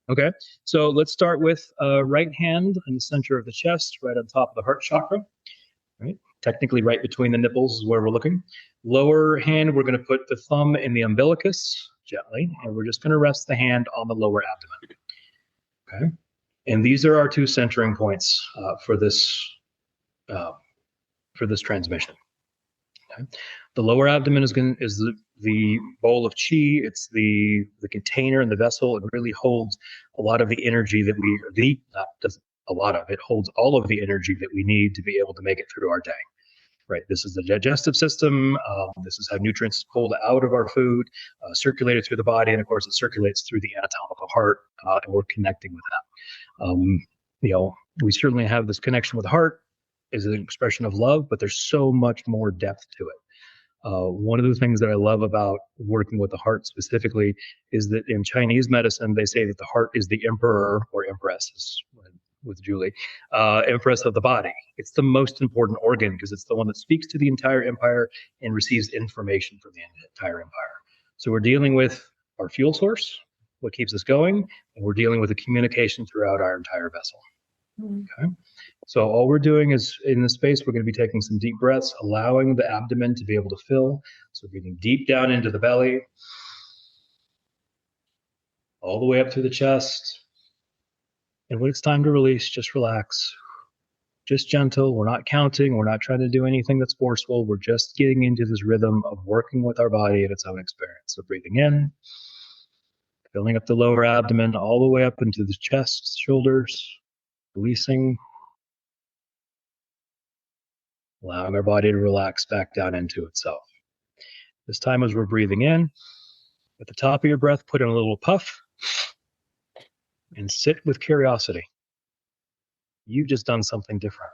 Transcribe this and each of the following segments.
Okay, so let's start with right hand in the center of the chest, right on top of the heart chakra, right? Technically right between the nipples is where we're looking. Lower hand, we're going to put the thumb in the umbilicus gently, and we're just going to rest the hand on the lower abdomen. Okay, and these are our two centering points uh, for this transmission. Okay? The lower abdomen is the bowl of chi. It's the container and the vessel. It really holds a lot of the energy that we need. Not doesn't a lot of it holds all of the energy that we need to be able to make it through our day. Right. This is the digestive system. This is how nutrients pulled out of our food, circulated through the body, and of course, it circulates through the anatomical heart, and we're connecting with that. We certainly have this connection with the heart is an expression of love, but there's so much more depth to it. One of the things that I love about working with the heart specifically is that in Chinese medicine, they say that the heart is the emperor or empress, with Julie, empress of the body. It's the most important organ because it's the one that speaks to the entire empire and receives information from the entire empire. So we're dealing with our fuel source, what keeps us going, and we're dealing with the communication throughout our entire vessel. Okay. So all we're doing is in this space, we're going to be taking some deep breaths, allowing the abdomen to be able to fill. So breathing deep down into the belly, all the way up through the chest. And when it's time to release, just relax. Just gentle. We're not counting. We're not trying to do anything that's forceful. We're just getting into this rhythm of working with our body at its own experience. So breathing in, filling up the lower abdomen all the way up into the chest, shoulders, releasing, allowing our body to relax back down into itself. This time as we're breathing in, at the top of your breath, put in a little puff and sit with curiosity. You've just done something different.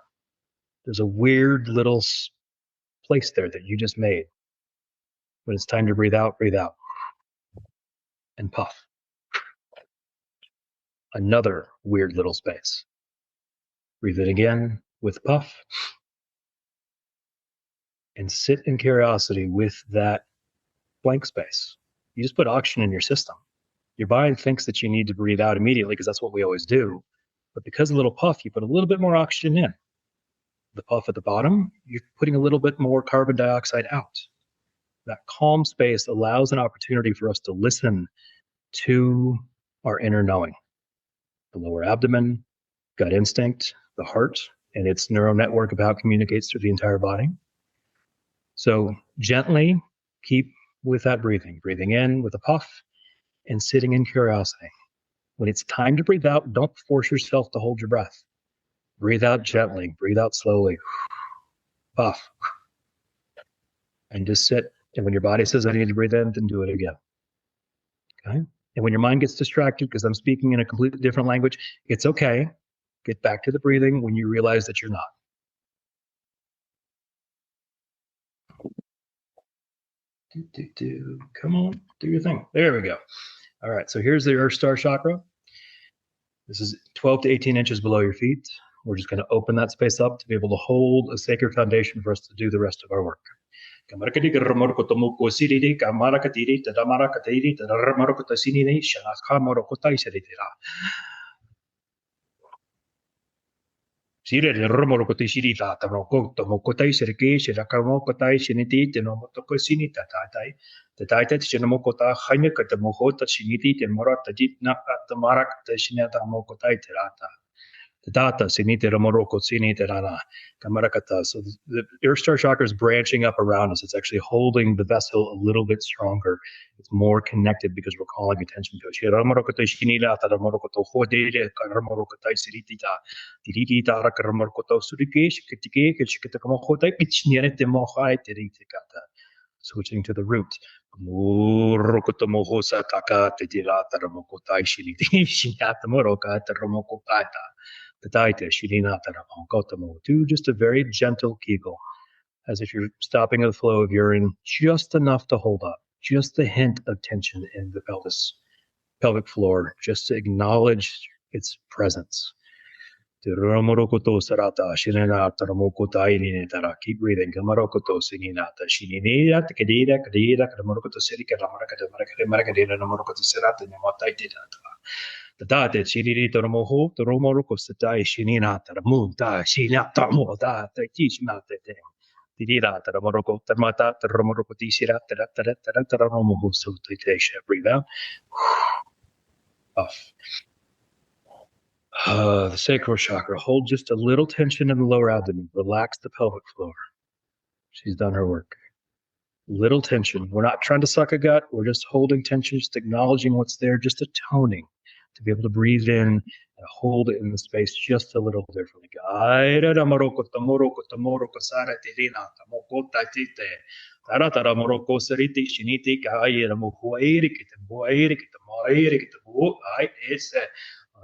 There's a weird little place there that you just made. When it's time to breathe out, and puff. Another weird little space. Breathe in again with puff and sit in curiosity with that blank space. You just put oxygen in your system. Your body thinks that you need to breathe out immediately because that's what we always do. But because of the little puff, you put a little bit more oxygen in. The puff at the bottom, you're putting a little bit more carbon dioxide out. That calm space allows an opportunity for us to listen to our inner knowing. The lower abdomen, gut instinct, the heart, and its neural network of how it communicates through the entire body. So gently keep with that breathing in with a puff and sitting in curiosity. When it's time to breathe out, don't force yourself to hold your breath. Breathe out gently, breathe out slowly, puff, and just sit. And when your body says, I need to breathe in, then do it again. Okay? And when your mind gets distracted, because I'm speaking in a completely different language, it's okay. Get back to the breathing when you realize that you're not. Come on, do your thing. There we go. All right, so here's the Earth Star chakra. This is 12 to 18 inches below your feet. We're just going to open that space up to be able to hold a sacred foundation for us to do the rest of our work. Sire de romo ko tishiri ta ta ko to mo ko tai serke shira ka mo ko tai shiniti te no mo to ko sinita ta tai te tai te chino mo ko ta khaime ka te mo ho ta shiniti te mora ta jit na ta mara ta shinata mo ko tai te rata te data sinite romoro ko sinite rana kamarakata. So the Earth Star chakra is branching up around us. It's actually holding the vessel a little bit stronger. It's more connected because we're calling attention to it. Switching to the root. Do just a very gentle kegel, as if you're stopping the flow of urine, just enough to hold up, just a hint of tension in the pelvic floor, just to acknowledge its presence. Keep breathing. The da that she did it on moho, the romoroko satai shinina, the moon da shinata mo da, the teach not the thing. The dira, the romoroko, the mata, the romoroko disira, the romoho, so they breathe out. Off. The sacral chakra. Hold just a little tension in the lower abdomen. Relax the pelvic floor. She's done her work. Little tension. We're not trying to suck a gut. We're just holding tension, just acknowledging what's there, just a toning to be able to breathe in and hold it in the space just a little differently.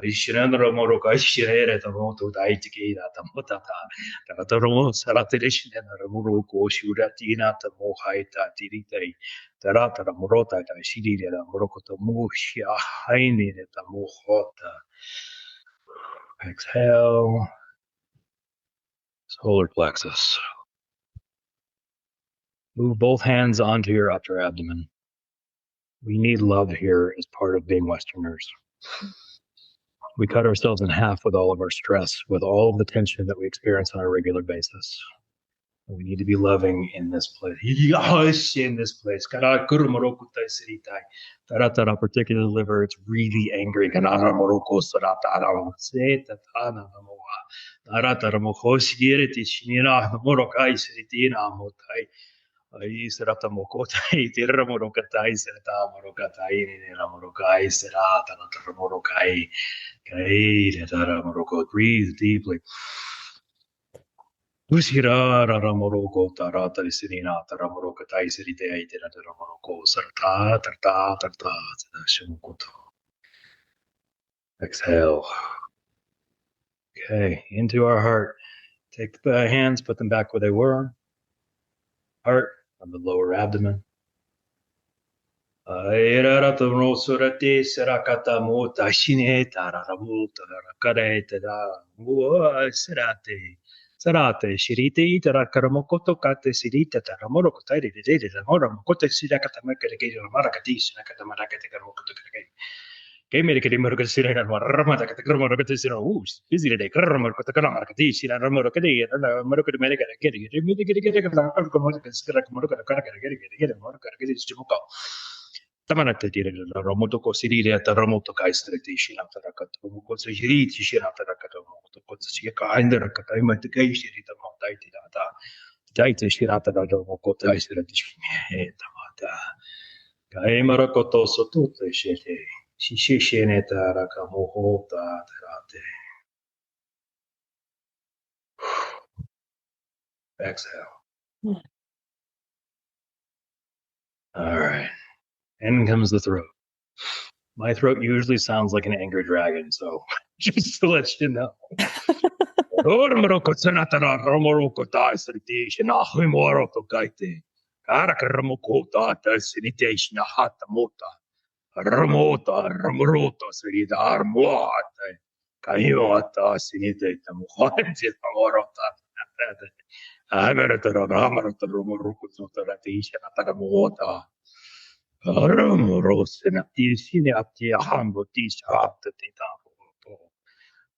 Ishinandra Moroka Shire Tamoto Daitiki Tamotata, Tatoromo Salatirishin and Ramuroko Shuratina Tamohaita Tirite, Tarata Morota Shiri Morokota Mushia Haini Tamohota. Exhale, solar plexus. Move both hands onto your upper abdomen. We need love here as part of being Westerners. We cut ourselves in half with all of our stress, with all of the tension that we experience on a regular basis. We need to be loving in this place. In this place. Particular liver, it's really angry. Serata Mokotai, Tirramorokatai, Serata Morokatai, Ramorokai, Serata Morokai, Kai, Moroko. Breathe deeply. Usira Ramoroko, Tarata, Sirina, Taramorokatai, Sirite, Ramoroko, Sarta, Tarta, Tarta, Shimukoto. Exhale. Okay, into our heart. Take the hands, put them back where they were. Heart on the lower abdomen. Sarate shirite itara karamokoto kate sirita taramoro kotairi de ramora mokote sirakata makere marakati sinakata marakate karamokoto kare. Game make it more considered and Ramata Katamoro, busy today, Karamaka Karamaki, and Ramorokadi, and Morocco America, get it, get it, Tamanata did it, Ramotoko City at the Ramoto Kaistation after a Katamuko, Siri, after a Katamoto, Sika, and the Katama, the Gaishi, the Montaiti, Daita Shirata, the Ramoko Taisation, Tamata, Kaimarakoto Sotote Shete. Exhale. All right. In comes the throat. My throat usually sounds like an angry dragon, so just to let you know. Ramota, Ramorota, Sridar, Muata, Kayota, Sinite, Muhati, Morota, Amarata, Ramarata, Romorukuta, Ratisha, Tagamota, Ramoros, and Aptisine, Aptia, Hambo, Tisha, Tita,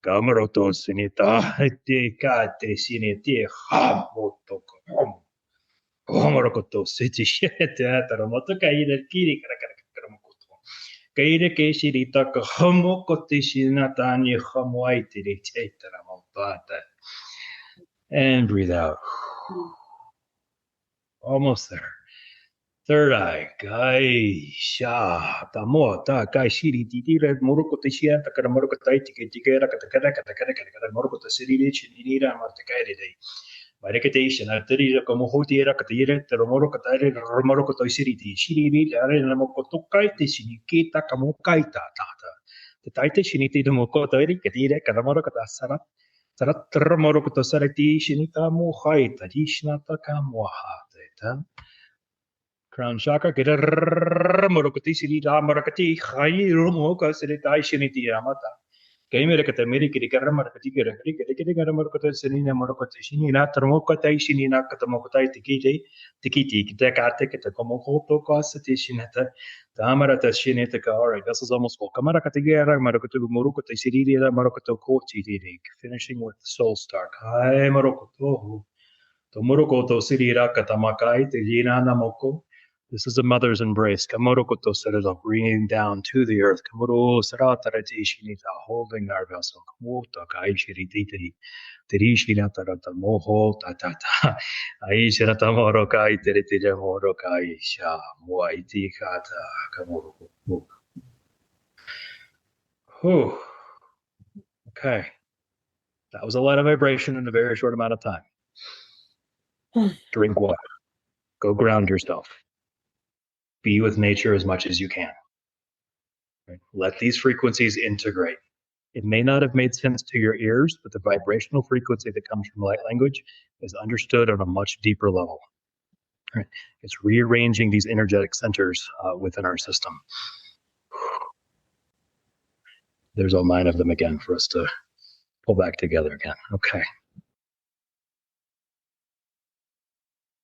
Gamaroto, Sinita, Tekate, Sinite, Hamoto, Homorokoto, City, Ramota, Kaida, Kiri, Kaire Keshirita Kahomokotishinatani Hamoitiri Chaitaramopata. And breathe out. Almost there. Third eye. Gai Sha Tamota Kai Shiri Tira Morokotishia Takaramorokotai Tikara Katakara Morokota Siri Chinira Martakaide. Marication, Arteria, Comohotira, Catire, Teromorocatare, Romorocotoi Siriti, Shiri, Aramokotokai, Shinikita, Kamokaita, Tata. The Taita Shiniti, the Mokotori, Katire, Karamorocata Sarat, Sarat, Romorocotosarati, Shinita, Mohaita, Dishnata, Kamoha, Crown Shaka, get a Morocoti, Sirita, Maracati, Hai, Romoka, Siritai, Shiniti, Amata. Kaimerikata merikiri karamarkati karamarkata sinina markata shinina termokata shinina katamokata tikiti kitakate kitakomokoto kasati shinata tamarata shinita. All right, this is almost full. Kamarakatigira marokoto murukota sirira marokoto kochi, finishing with the soul star. Kai marokoto. Tomorokoto sirira katamakai tejina namoko. This is a mother's embrace. Kamorokoto sarada, bringing down to the earth. Kamoro saratarati shinita, holding our vessel. Kamota kai shirititi. Tirishinata moho tatata. Aishirata morokai tiritija morokai sha. Moaiti kata kamoroko. Whew. Okay. That was a lot of vibration in a very short amount of time. Drink water. Go ground yourself. Be with nature as much as you can. Right? Let these frequencies integrate. It may not have made sense to your ears, but the vibrational frequency that comes from light language is understood on a much deeper level. Right? It's rearranging these energetic centers within our system. There's all 9 of them again for us to pull back together again. Okay.